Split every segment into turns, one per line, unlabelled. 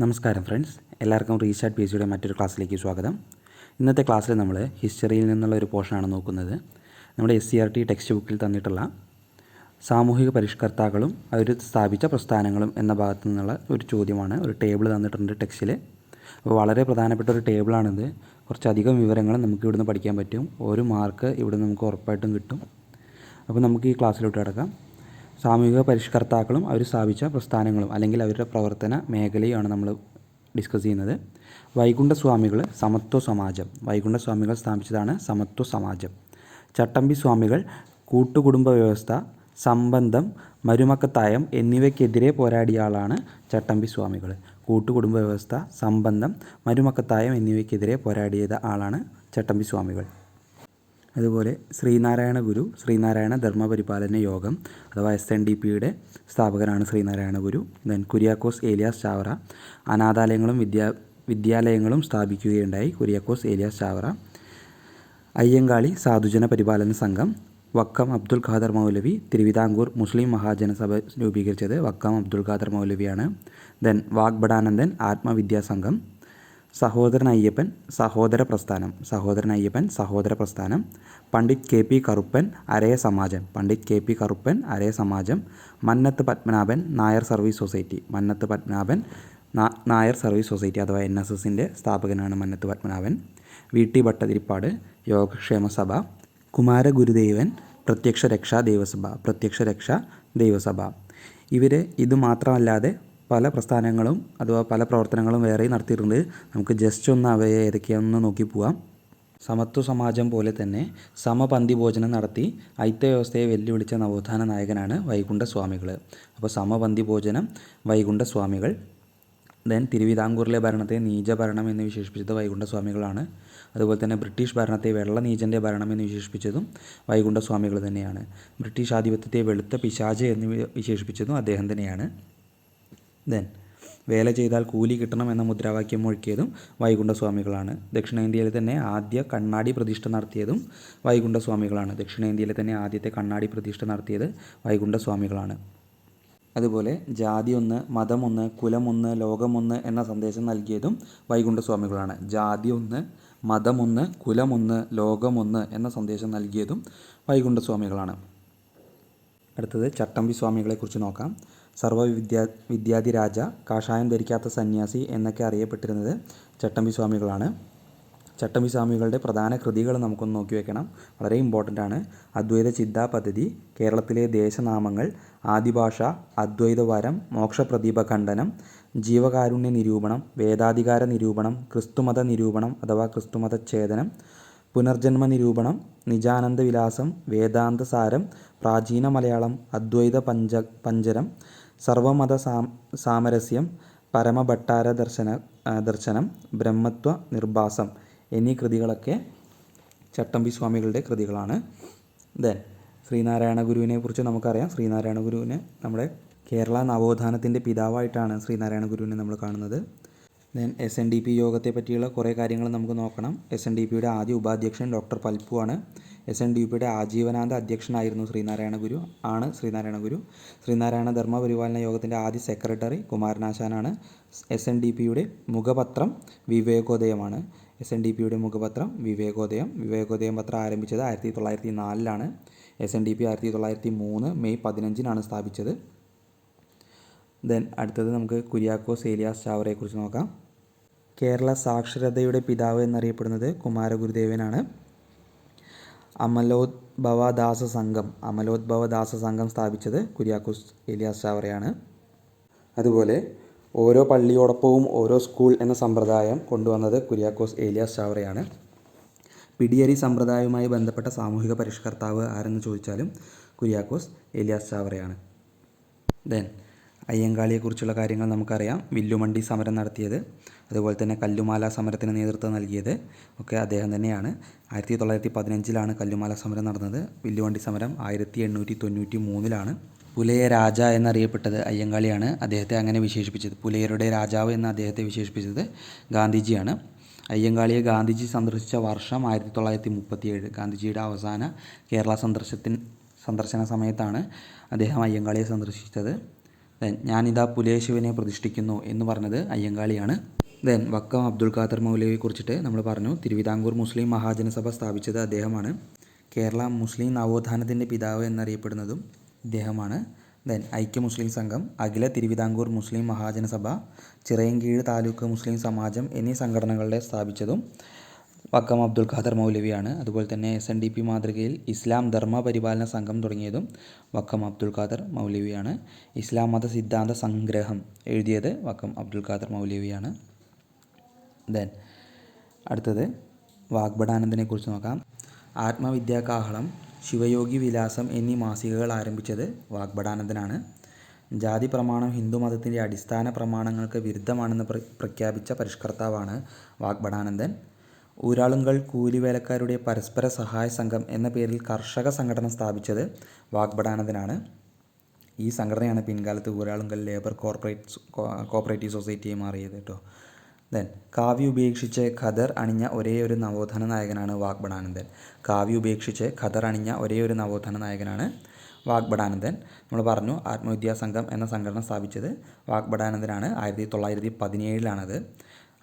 നമസ്കാരം ഫ്രണ്ട്സ്, എല്ലാവർക്കും restart P സിയുടെ മറ്റൊരു ക്ലാസ്സിലേക്ക് സ്വാഗതം. ഇന്നത്തെ ക്ലാസ്സിൽ നമ്മൾ ഹിസ്റ്ററിയിൽ നിന്നുള്ള ഒരു പോർഷനാണ് നോക്കുന്നത്. നമ്മുടെ SCERT ടെക്സ്റ്റ് ബുക്കിൽ തന്നിട്ടുള്ള സാമൂഹിക പരിഷ്കർത്താക്കളും അവർ സ്ഥാപിച്ച പ്രസ്ഥാനങ്ങളും എന്ന ഭാഗത്തു നിന്നുള്ള ഒരു ചോദ്യമാണ്. ഒരു ടേബിൾ തന്നിട്ടുണ്ട് ടെക്സ്റ്റിൽ. അപ്പോൾ വളരെ പ്രധാനപ്പെട്ട ഒരു ടേബിളാണിത്. കുറച്ചധികം വിവരങ്ങൾ നമുക്ക് ഇവിടുന്ന് പഠിക്കാൻ പറ്റും. ഒരു മാർക്ക് ഇവിടെ നമുക്ക് ഉറപ്പായിട്ടും കിട്ടും. അപ്പോൾ നമുക്ക് ഈ ക്ലാസ്സിലോട്ട് കിടക്കാം. സാമൂഹിക പരിഷ്കർത്താക്കളും അവർ സ്ഥാപിച്ച പ്രസ്ഥാനങ്ങളും അല്ലെങ്കിൽ അവരുടെ പ്രവർത്തന മേഖലയുമാണ് നമ്മൾ ഡിസ്കസ് ചെയ്യുന്നത്. വൈകുണ്ഠസ്വാമികൾ സമത്വ സമാജം. വൈകുണ്ഠസ്വാമികൾ സ്ഥാപിച്ചതാണ് സമത്വ സമാജം. ചട്ടമ്പി സ്വാമികൾ കൂട്ടുകുടുംബ വ്യവസ്ഥ, സംബന്ധം, മരുമക്കത്തായം എന്നിവയ്ക്കെതിരെ പോരാടിയ ആളാണ് ചട്ടമ്പി സ്വാമികൾ. കൂട്ടുകുടുംബ വ്യവസ്ഥ, സംബന്ധം, മരുമക്കത്തായം എന്നിവയ്ക്കെതിരെ പോരാടിയ ആളാണ് ചട്ടമ്പി സ്വാമികൾ. അതുപോലെ ശ്രീനാരായണ ഗുരു, ശ്രീനാരായണ ധർമ്മപരിപാലന യോഗം അഥവാ SNDPയുടെ സ്ഥാപകനാണ് ശ്രീനാരായണ ഗുരു. ദെൻ കുര്യാക്കോസ് ഏലിയാസ് ചാവറ അനാഥാലയങ്ങളും വിദ്യാലയങ്ങളും സ്ഥാപിക്കുകയുണ്ടായി. കുര്യാക്കോസ് ഏലിയാസ് ചാവറ. അയ്യങ്കാളി സാധുജന പരിപാലന സംഘം. വക്കം അബ്ദുൽ ഖാദർ മൗലവി തിരുവിതാംകൂർ മുസ്ലിം മഹാജനസഭ രൂപീകരിച്ചത് വക്കം അബ്ദുൽ ഖാദർ മൗലവിയാണ്. Then Vagbhatanandan Atmavidya Sangham. Sahodaran Ayyappan Sahodara Prasthanam. Sahodaran Ayyappan Sahodara Prasthanam. Pandit KP Karuppan Araya Samajam. Pandit KP Karuppan Araya Samajam. Mannathu Padmanabhan Nair service society. Mannathu Padmanabhan Nair service society അഥവാ NSSൻ്റെ സ്ഥാപകനാണ് മന്നത്ത് പത്മനാഭൻ. VT ഭട്ടതിരിപ്പാട് യോഗക്ഷേമ സഭ. കുമാരഗുരുദേവൻ പ്രത്യക്ഷ രക്ഷാ ദൈവസഭ. പ്രത്യക്ഷ രക്ഷാ ദൈവസഭ. ഇത് മാത്രമല്ലാതെ പല പ്രസ്ഥാനങ്ങളും അഥവാ പല പ്രവർത്തനങ്ങളും വേറെ നടത്തിയിട്ടുണ്ട്. നമുക്ക് ജസ്റ്റ് ഒന്ന് അവയെ ഏതൊക്കെയാണെന്ന് നോക്കി പോവാം. സമത്വ സമാജം പോലെ തന്നെ സമപന്തി ഭോജനം നടത്തി ഐക്യവ്യവസ്ഥയെ വെല്ലുവിളിച്ച നവോത്ഥാന നായകനാണ് വൈകുണ്ഠസ്വാമികൾ. അപ്പോൾ സമപന്തി ഭോജനം വൈകുണ്ഠസ്വാമികൾ. ദെൻ തിരുവിതാംകൂറിലെ ഭരണത്തെ നീചഭരണം എന്ന് വിശേഷിപ്പിച്ചത് വൈകുണ്ഠസ്വാമികളാണ്. അതുപോലെ തന്നെ ബ്രിട്ടീഷ് ഭരണത്തെ വെള്ള നീചൻ്റെ ഭരണം എന്ന് വിശേഷിപ്പിച്ചതും വൈകുണ്ഠസ്വാമികൾ തന്നെയാണ്. ബ്രിട്ടീഷ് ആധിപത്യത്തെ വെളുത്ത പിശാച് എന്ന് വിശേഷിപ്പിച്ചതും അദ്ദേഹം തന്നെയാണ്. ദെൻ വേല ചെയ്താൽ കൂലി കിട്ടണം എന്ന മുദ്രാവാക്യം മുഴക്കിയതും വൈകുണ്ഠസ്വാമികളാണ്. ദക്ഷിണേന്ത്യയിൽ തന്നെ ആദ്യ കണ്ണാടി പ്രതിഷ്ഠ നടത്തിയതും വൈകുണ്ഠസ്വാമികളാണ്. ദക്ഷിണേന്ത്യയിലെ തന്നെ ആദ്യത്തെ കണ്ണാടി പ്രതിഷ്ഠ നടത്തിയത് വൈകുണ്ഠസ്വാമികളാണ്. അതുപോലെ ജാതി ഒന്ന്, മതം ഒന്ന്, കുലം ഒന്ന്, ലോകമൊന്ന് എന്ന സന്ദേശം നൽകിയതും വൈകുണ്ഠസ്വാമികളാണ്. ജാതി ഒന്ന്, മതമൊന്ന്, കുലമൊന്ന്, ലോകമൊന്ന് എന്ന സന്ദേശം നൽകിയതും വൈകുണ്ഠസ്വാമികളാണ്. അടുത്തത് ചട്ടമ്പി സ്വാമികളെക്കുറിച്ച് നോക്കാം. വിദ്യാധിരാജ, കാഷായം ധരിക്കാത്ത സന്യാസി എന്നൊക്കെ അറിയപ്പെട്ടിരുന്നത് ചട്ടമ്പി സ്വാമികളാണ്. ചട്ടമ്പി സ്വാമികളുടെ പ്രധാന കൃതികൾ നമുക്കൊന്ന് നോക്കി വെക്കണം, വളരെ ഇമ്പോർട്ടൻ്റ് ആണ്. അദ്വൈത ചിന്താ പദ്ധതി, കേരളത്തിലെ ദേശനാമങ്ങൾ, ആദിഭാഷ, അദ്വൈതവാരം, മോക്ഷപ്രദീപ ഖണ്ഡനം, ജീവകാരുണ്യ നിരൂപണം, വേദാധികാര നിരൂപണം, ക്രിസ്തുമത നിരൂപണം അഥവാ ക്രിസ്തുമതച്ഛേദനം, പുനർജന്മ നിരൂപണം, നിജാനന്ദ വിലാസം, വേദാന്തസാരം, പ്രാചീന മലയാളം, അദ്വൈത പഞ്ചരം, സർവമത സാമരസ്യം, പരമഭട്ടാര ദർശനം, ബ്രഹ്മത്വ നിർഭാസം എന്നീ കൃതികളൊക്കെ ചട്ടമ്പി സ്വാമികളുടെ കൃതികളാണ്. ദെൻ ശ്രീനാരായണ ഗുരുവിനെ കുറിച്ച് നമുക്കറിയാം. ശ്രീനാരായണ ഗുരുവിനെ നമ്മുടെ കേരള നവോത്ഥാനത്തിൻ്റെ പിതാവായിട്ടാണ് ശ്രീനാരായണ ഗുരുവിനെ നമ്മൾ കാണുന്നത്. ദെൻ SNDP യോഗത്തെ പറ്റിയുള്ള കുറേ കാര്യങ്ങൾ നമുക്ക് നോക്കണം. SNDPയുടെ ആദ്യ ഉപാധ്യക്ഷൻ ഡോക്ടർ പൽപ്പു ആണ്. SNDPയുടെ ആജീവനാന്ത അധ്യക്ഷനായിരുന്നു ശ്രീനാരായണ ഗുരു. ശ്രീനാരായണ ധർമ്മ പരിപാലന യോഗത്തിൻ്റെ ആദ്യ സെക്രട്ടറി കുമാരനാശാനാണ്. SNDPയുടെ മുഖപത്രം വിവേകോദയമാണ്. SNDPയുടെ മുഖപത്രം വിവേകോദയം പത്രം ആരംഭിച്ചത് 1904 SNDP 1903 മെയ് 15 സ്ഥാപിച്ചത്. ദെൻ അടുത്തത് നമുക്ക് കുര്യാക്കോസ് ഏലിയാസ് ചാവറയെക്കുറിച്ച് നോക്കാം. കേരള സാക്ഷരതയുടെ പിതാവ് എന്നറിയപ്പെടുന്നത് കുമാരഗുരുദേവനാണ്. അമലോദ്ഭവദാസ സംഘം സ്ഥാപിച്ചത് കുര്യാക്കോസ് ഏലിയാസ് ചാവറയാണ്. അതുപോലെ ഓരോ പള്ളിയോടൊപ്പവും ഓരോ സ്കൂൾ എന്ന സമ്പ്രദായം കൊണ്ടുവന്നത് കുര്യാക്കോസ് ഏലിയാസ് ചാവറയാണ്. പിടിയരി സമ്പ്രദായവുമായി ബന്ധപ്പെട്ട സാമൂഹിക പരിഷ്കർത്താവ് ആരെന്ന് ചോദിച്ചാലും കുര്യാക്കോസ് ഏലിയാസ് ചാവറയാണ്. ദെൻ അയ്യങ്കാളിയെക്കുറിച്ചുള്ള കാര്യങ്ങൾ നമുക്കറിയാം. വില്ലുമണ്ടി സമരം നടത്തിയത്, അതുപോലെ തന്നെ കല്ലുമാല സമരത്തിന് നേതൃത്വം നൽകിയത് ഒക്കെ അദ്ദേഹം തന്നെയാണ്. 1915 കല്ലുമാല സമരം നടന്നത്. വില്ലുവണ്ടി സമരം 1893 പുലയ രാജ എന്നറിയപ്പെട്ടത് അയ്യങ്കാളിയാണ്. അദ്ദേഹത്തെ അങ്ങനെ വിശേഷിപ്പിച്ചത്, പുലയരുടെ രാജാവ് എന്ന് അദ്ദേഹത്തെ വിശേഷിപ്പിച്ചത് ഗാന്ധിജിയാണ്. അയ്യങ്കാളിയെ ഗാന്ധിജി സന്ദർശിച്ച വർഷം 1937. ഗാന്ധിജിയുടെ അവസാന കേരള സന്ദർശന സമയത്താണ് അദ്ദേഹം അയ്യങ്കാളിയെ സന്ദർശിച്ചത്. ഞാനിതാ പുലയശിവനെ പ്രതിഷ്ഠിക്കുന്നു എന്ന് പറഞ്ഞത് അയ്യങ്കാളിയാണ്. ദെൻ വക്കം അബ്ദുൽ ഖാദർ മൗലവിയെ കുറിച്ചിട്ട് നമ്മൾ പറഞ്ഞു. തിരുവിതാംകൂർ മുസ്ലിം മഹാജനസഭ സ്ഥാപിച്ചത് അദ്ദേഹമാണ്. കേരള മുസ്ലിം നവോത്ഥാനത്തിൻ്റെ പിതാവ് എന്നറിയപ്പെടുന്നതും ഇദ്ദേഹമാണ്. ദെൻ ഐക്യ മുസ്ലിം സംഘം, അഖില തിരുവിതാംകൂർ മുസ്ലിം മഹാജനസഭ, ചിറയൻകീഴ് താലൂക്ക് മുസ്ലിം സമാജം എന്നീ സംഘടനകളുടെ സ്ഥാപിച്ചതും വക്കം അബ്ദുൽ ഖാദർ മൗലവിയാണ്. അതുപോലെ തന്നെ SNDP മാതൃകയിൽ ഇസ്ലാം ധർമ്മ പരിപാലന സംഘം തുടങ്ങിയതും വക്കം അബ്ദുൽ ഖാദർ മൗലവിയാണ്. ഇസ്ലാം മത സിദ്ധാന്ത സംഗ്രഹം എഴുതിയത് വക്കം അബ്ദുൽ ഖാദർ മൗലവിയാണ്. ദെൻ അടുത്തത് വാഗ്ഭടാനന്ദനെ കുറിച്ച് നോക്കാം. ആത്മവിദ്യാകാഹളം, ശിവയോഗി വിലാസം എന്നീ മാസികകൾ ആരംഭിച്ചത് വാഗ്ഭടാനന്ദനാണ്. ജാതി പ്രമാണം ഹിന്ദുമതത്തിൻ്റെ അടിസ്ഥാന പ്രമാണങ്ങൾക്ക് വിരുദ്ധമാണെന്ന് പ്രഖ്യാപിച്ച പരിഷ്കർത്താവാണ് വാഗ്ഭടാനന്ദൻ. ഊരാളുങ്കൽ കൂലിവേലക്കാരുടെ പരസ്പര സഹായ സംഘം എന്ന പേരിൽ കർഷക സംഘടന സ്ഥാപിച്ചത് വാഗ്ഭടാനന്ദനാണ്. ഈ സംഘടനയാണ് പിൻകാലത്ത് ഊരാളുങ്കൽ ലേബർ കോപ്പറേറ്റീവ് സൊസൈറ്റിയായി മാറിയത് കേട്ടോ. ദെൻ കാവ്യ ഉപേക്ഷിച്ച് ഖദർ അണിഞ്ഞ ഒരേയൊരു നവോത്ഥാന നായകനാണ് വാഗ്ഭടാനന്ദൻ. കാവ്യ ഉപേക്ഷിച്ച് ഖദർ അണിഞ്ഞ ഒരേയൊരു നവോത്ഥാന നായകനാണ് വാഗ്ഭടാനന്ദൻ. നമ്മൾ പറഞ്ഞു ആത്മവിദ്യാ സംഘം എന്ന സംഘടന സ്ഥാപിച്ചത് വാഗ്ഭടാനന്ദനാണ്. 1917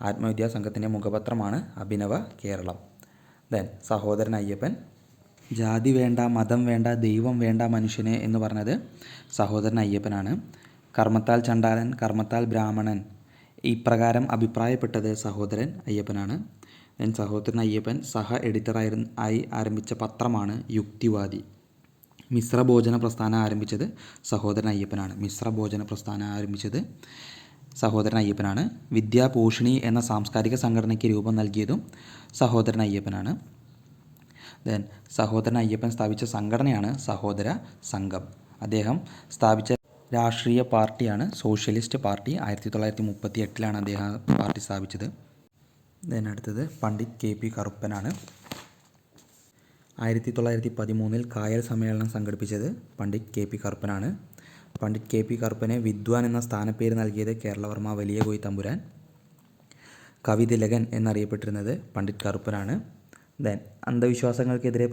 ആത്മവിദ്യാ സംഘത്തിൻ്റെ മുഖപത്രമാണ് അഭിനവ കേരളം. ദെൻ സഹോദരൻ അയ്യപ്പൻ. ജാതി വേണ്ട, മതം വേണ്ട, ദൈവം വേണ്ട മനുഷ്യന് എന്ന് പറഞ്ഞത് സഹോദരൻ അയ്യപ്പനാണ്. കർമ്മത്താൽ ചണ്ടാലൻ, കർമ്മത്താൽ ബ്രാഹ്മണൻ, ഇപ്രകാരം അഭിപ്രായപ്പെട്ടത് സഹോദരൻ അയ്യപ്പനാണ്. ദെൻ സഹോദരൻ അയ്യപ്പൻ സഹ എഡിറ്ററായി ആരംഭിച്ച പത്രമാണ് യുക്തിവാദി. മിശ്രഭോജന പ്രസ്ഥാനം ആരംഭിച്ചത് സഹോദരൻ അയ്യപ്പനാണ്. മിശ്രഭോജന പ്രസ്ഥാനം ആരംഭിച്ചത് സഹോദരൻ അയ്യപ്പനാണ്. വിദ്യാപോഷിണി എന്ന സാംസ്കാരിക സംഘടനയ്ക്ക് രൂപം നൽകിയതും സഹോദരൻ അയ്യപ്പനാണ്. ദെൻ സഹോദരൻ അയ്യപ്പൻ സ്ഥാപിച്ച സംഘടനയാണ് സഹോദര സംഘം. അദ്ദേഹം സ്ഥാപിച്ച രാഷ്ട്രീയ പാർട്ടിയാണ് സോഷ്യലിസ്റ്റ് പാർട്ടി. 1938 അദ്ദേഹം പാർട്ടി സ്ഥാപിച്ചത്. ദെൻ അടുത്തത് പണ്ഡിറ്റ് KP കറുപ്പനാണ്. 1913 കായൽ സമ്മേളനം സംഘടിപ്പിച്ചത് പണ്ഡിറ്റ് KP കറുപ്പനാണ്. പണ്ഡിറ്റ് KP കറുപ്പന് വിദ്വാൻ എന്ന സ്ഥാനപ്പേര് നൽകിയത് കേരളവർമ്മ വലിയ കോയി തമ്പുരാൻ. കവിതിലകൻ എന്നറിയപ്പെട്ടിരുന്നത് പണ്ഡിറ്റ് കറുപ്പനാണ്. ദെൻ അന്ധവിശ്വാസങ്ങൾക്കെതിരെ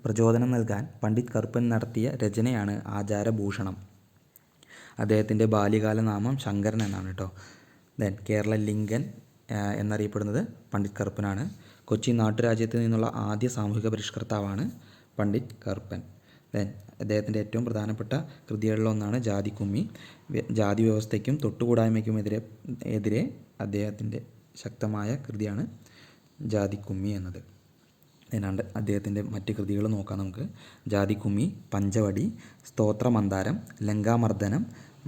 പ്രചോദനം നൽകാൻ പണ്ഡിറ്റ് കറുപ്പൻ നടത്തിയ രചനയാണ് ആചാരഭൂഷണം. അദ്ദേഹത്തിൻ്റെ ബാല്യകാല നാമം ശങ്കരൻ എന്നാണ് കേട്ടോ. ദെൻ കേരള ലിംഗൻ എന്നറിയപ്പെടുന്നത് പണ്ഡിറ്റ് കറുപ്പനാണ്. കൊച്ചി നാട്ടുരാജ്യത്ത് നിന്നുള്ള ആദ്യ സാമൂഹിക പരിഷ്കർത്താവാണ് പണ്ഡിറ്റ് കറുപ്പൻ. ദെൻ അദ്ദേഹത്തിൻ്റെ ഏറ്റവും പ്രധാനപ്പെട്ട കൃതികളിലൊന്നാണ് ജാതിക്കുമ്മി. ജാതി വ്യവസ്ഥയ്ക്കും തൊട്ടുകൂടായ്മയ്ക്കും എതിരെ അദ്ദേഹത്തിൻ്റെ ശക്തമായ കൃതിയാണ് ജാതിക്കുമ്മി എന്നത്. അതിനാണ്ട് അദ്ദേഹത്തിൻ്റെ മറ്റ് കൃതികൾ നോക്കാം നമുക്ക്. ജാതിക്കുമ്മി, പഞ്ചവടി, സ്തോത്രമന്ദാരം, ലങ്കാമർദ്ദനം,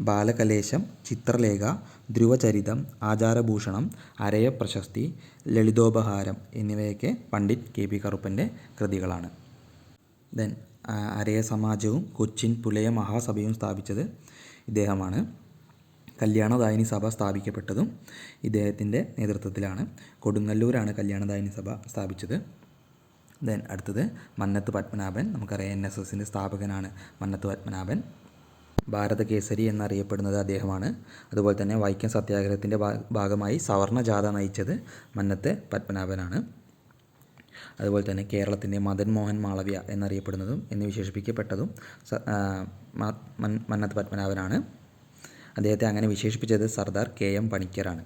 ബാലകലേശം, ചിത്രലേഖ, ധ്രുവചരിതം, ആചാരഭൂഷണം, അരയപ്രശസ്തി, ലളിതോപഹാരം എന്നിവയൊക്കെ പണ്ഡിറ്റ് KP കറുപ്പൻ്റെ കൃതികളാണ്. ദെൻ അരയ സമാജവും കൊച്ചിൻ പുലയ മഹാസഭയും സ്ഥാപിച്ചത് ഇദ്ദേഹമാണ്. കല്യാണദായിനി സഭ സ്ഥാപിക്കപ്പെട്ടതും ഇദ്ദേഹത്തിൻ്റെ നേതൃത്വത്തിലാണ്. കൊടുങ്ങല്ലൂരാണ് കല്യാണദായിനി സഭ സ്ഥാപിച്ചത്. ദെൻ അടുത്തത് മന്നത്ത് പത്മനാഭൻ. നമുക്കറിയാം NSSൻ്റെ സ്ഥാപകനാണ് മന്നത്ത് പത്മനാഭൻ. ഭാരതകേസരി എന്നറിയപ്പെടുന്നത് അദ്ദേഹമാണ്. അതുപോലെ തന്നെ വൈക്കം സത്യാഗ്രഹത്തിൻ്റെ ഭാഗമായി സവർണ ജാഥ നയിച്ചത് മന്നത്ത് പത്മനാഭനാണ്. അതുപോലെ തന്നെ കേരളത്തിൻ്റെ മദൻ മോഹൻ മാളവ്യ എന്നറിയപ്പെടുന്നതും എന്ന് വിശേഷിപ്പിക്കപ്പെട്ടതും മന്നത്ത് പത്മനാഭനാണ്. അദ്ദേഹത്തെ അങ്ങനെ വിശേഷിപ്പിച്ചത് സർദാർ KM പണിക്കരാണ്.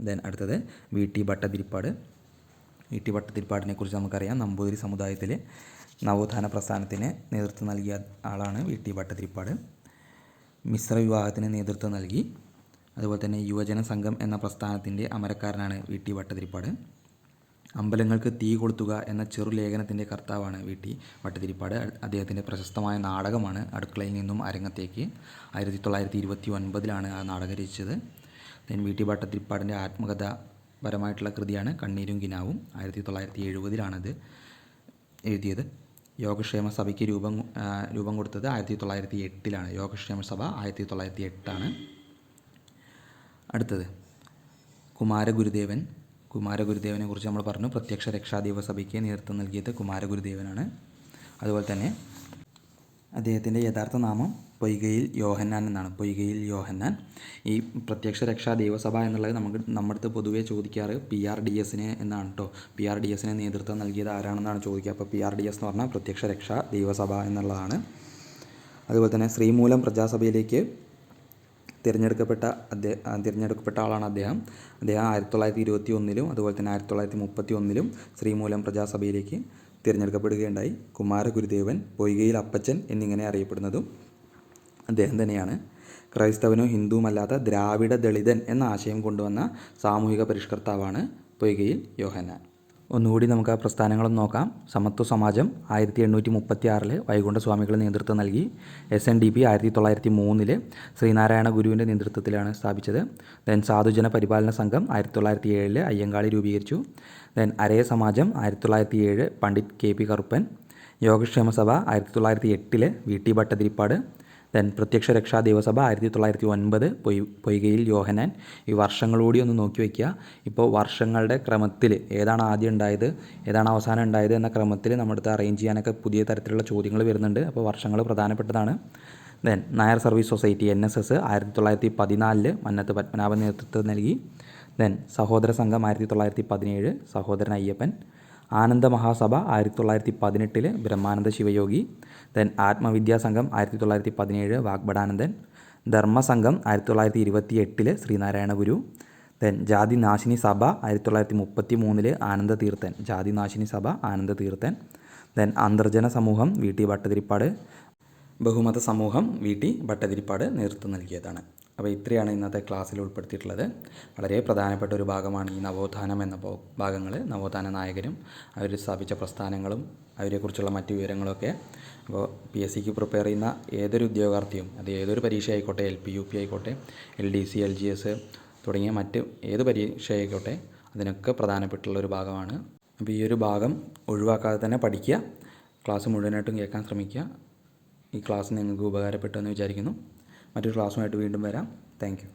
ദെൻ അടുത്തത് VT ഭട്ടതിരിപ്പാട്. VT ഭട്ടതിരിപ്പാടിനെ കുറിച്ച് നമുക്കറിയാം. നമ്പൂതിരി സമുദായത്തിലെ നവോത്ഥാന പ്രസ്ഥാനത്തിന് നേതൃത്വം നൽകിയ ആളാണ് VT ഭട്ടതിരിപ്പാട്. മിശ്ര വിവാഹത്തിന് നേതൃത്വം നൽകി. അതുപോലെ തന്നെ യുവജന സംഘം എന്ന പ്രസ്ഥാനത്തിൻ്റെ അമരക്കാരനാണ് VT ഭട്ടതിരിപ്പാട്. അമ്പലങ്ങൾക്ക് തീ കൊളുത്തുക എന്ന ചെറുലേഖനത്തിൻ്റെ കർത്താവാണ് VT ഭട്ടതിരിപ്പാട്. അദ്ദേഹത്തിൻ്റെ പ്രശസ്തമായ നാടകമാണ് അടുക്കളയിൽ നിന്നും അരങ്ങത്തേക്ക്. 1929 ആ നാടകം രചിച്ചത്. ദെൻ VT ഭട്ടതിരിപ്പാടിൻ്റെ ആത്മകഥാപരമായിട്ടുള്ള കൃതിയാണ് കണ്ണീരും കിനാവും. 1970 എഴുതിയത്. യോഗക്ഷേമ സഭയ്ക്ക് രൂപം കൊടുത്തത് 1908 യോഗക്ഷേമ സഭ 1908. അടുത്തത് കുമാരഗുരുദേവനെ കുറിച്ച് നമ്മൾ പറഞ്ഞു. പ്രത്യക്ഷ രക്ഷാദൈവ സഭയ്ക്ക് നേതൃത്വം നൽകിയത് കുമാരഗുരുദേവനാണ്. അതുപോലെ തന്നെ അദ്ദേഹത്തിൻ്റെ യഥാർത്ഥ നാമം പൊയ്കയിൽ യോഹന്നാൻ എന്നാണ്. പൊയ്കയിൽ യോഹന്നാൻ. ഈ പ്രത്യക്ഷ രക്ഷാ ദൈവസഭ എന്നുള്ളത് നമ്മുടെ അടുത്ത് പൊതുവേ ചോദിക്കാറ് PRDSന് എന്നാണ് കേട്ടോ. PRDSന് നേതൃത്വം നൽകിയത് ആരാണെന്നാണ് ചോദിക്കുക. അപ്പോൾ PRDS എന്ന് പറഞ്ഞാൽ പ്രത്യക്ഷ രക്ഷാ ദൈവസഭ എന്നുള്ളതാണ്. അതുപോലെ തന്നെ ശ്രീമൂലം പ്രജാസഭയിലേക്ക് തിരഞ്ഞെടുക്കപ്പെട്ട ആളാണ് അദ്ദേഹം. 1921 അതുപോലെ തന്നെ 1931 ശ്രീമൂലം പ്രജാസഭയിലേക്ക് തിരഞ്ഞെടുക്കപ്പെടുകയുണ്ടായി. കുമാരഗുരുദേവൻ, പൊയ്കയിൽ അപ്പച്ചൻ എന്നിങ്ങനെ അറിയപ്പെടുന്നതും അദ്ദേഹം തന്നെയാണ്. ക്രൈസ്തവനോ ഹിന്ദുവുമല്ലാത്ത ദ്രാവിഡ ദളിതൻ എന്ന ആശയം കൊണ്ടുവന്ന സാമൂഹിക പരിഷ്കർത്താവാണ് പൊയ്കയിൽ യോഹന്നാൻ. ഒന്നുകൂടി നമുക്ക് ആ പ്രസ്ഥാനങ്ങളൊന്ന് നോക്കാം. സമത്വ സമാജം 1836 വൈകുണ്ഠസ്വാമികൾ നേതൃത്വം നൽകി. SNDP 1903 ശ്രീനാരായണ ഗുരുവിൻ്റെ നേതൃത്വത്തിലാണ് സ്ഥാപിച്ചത്. സാധുജന പരിപാലന സംഘം 1907 അയ്യങ്കാളി രൂപീകരിച്ചു. അരയ സമാജം 1907 പണ്ഡിറ്റ് KP കറുപ്പൻ. യോഗക്ഷേമ സഭ 1908 VT ഭട്ടതിരിപ്പാട്. പ്രത്യക്ഷ രക്ഷാ ദേവസഭ 1909 പൊയ്കയിൽ യോഹന്നാൻ. ഈ വർഷങ്ങളൂടി ഒന്ന് നോക്കി വയ്ക്കുക. ഇപ്പോൾ വർഷങ്ങളുടെ ക്രമത്തിൽ ഏതാണ് ആദ്യം ഉണ്ടായത്, ഏതാണ് അവസാനം ഉണ്ടായത് എന്ന ക്രമത്തിൽ നമ്മുടെ അടുത്ത് അറേഞ്ച് ചെയ്യാനൊക്കെ പുതിയ തരത്തിലുള്ള ചോദ്യങ്ങൾ വരുന്നുണ്ട്. അപ്പോൾ വർഷങ്ങൾ പ്രധാനപ്പെട്ടതാണ്. Nair service society NSS 1914 Mannath Padmanabhan നേതൃത്വം നൽകി. സഹോദര സംഘം 1917 സഹോദരൻ അയ്യപ്പൻ. ആനന്ദ മഹാസഭ 1918 ബ്രഹ്മാനന്ദ ശിവയോഗി. ആത്മവിദ്യാ സംഘം 1917 വാഗ്ബടാനന്ദൻ. ധർമ്മസംഘം 1928 ശ്രീനാരായണ ഗുരു. ജാതിനാശിനി സഭ 1933 ആനന്ദതീർത്ഥൻ. ജാതിനാശിനി സഭ ആനന്ദതീർത്ഥൻ. അന്തർജന സമൂഹം VT ഭട്ടതിരിപ്പാട്. ബഹുമത സമൂഹം VT ഭട്ടതിരിപ്പാട് നേതൃത്വം നൽകിയതാണ്. അപ്പോൾ ഇത്രയാണ് ഇന്നത്തെ ക്ലാസ്സിൽ ഉൾപ്പെടുത്തിയിട്ടുള്ളത്. വളരെ പ്രധാനപ്പെട്ട ഒരു ഭാഗമാണ് ഈ നവോത്ഥാനം എന്ന ഭാഗങ്ങൾ. നവോത്ഥാന നായകരും അവർ സ്ഥാപിച്ച പ്രസ്ഥാനങ്ങളും അവരെക്കുറിച്ചുള്ള മറ്റു വിവരങ്ങളൊക്കെ. അപ്പോൾ PSCക്ക് പ്രിപ്പയർ ചെയ്യുന്ന ഏതൊരു ഉദ്യോഗാർത്ഥിയും, അത് ഏതൊരു പരീക്ഷ ആയിക്കോട്ടെ, LP UP ആയിക്കോട്ടെ, LDC LGS തുടങ്ങിയ മറ്റ് ഏത് പരീക്ഷ ആയിക്കോട്ടെ, അതിനൊക്കെ പ്രധാനപ്പെട്ടുള്ളൊരു ഭാഗമാണ്. അപ്പോൾ ഈ ഒരു ഭാഗം ഒഴിവാക്കാതെ തന്നെ പഠിക്കുക. ക്ലാസ് മുഴുവനായിട്ടും കേൾക്കാൻ ശ്രമിക്കുക. ഈ ക്ലാസ് നിങ്ങൾക്ക് ഉപകാരപ്പെട്ടു എന്ന് വിചാരിക്കുന്നു. മറ്റൊരു ക്ലാസ്സുമായിട്ട് വീണ്ടും വരാം. Thank you.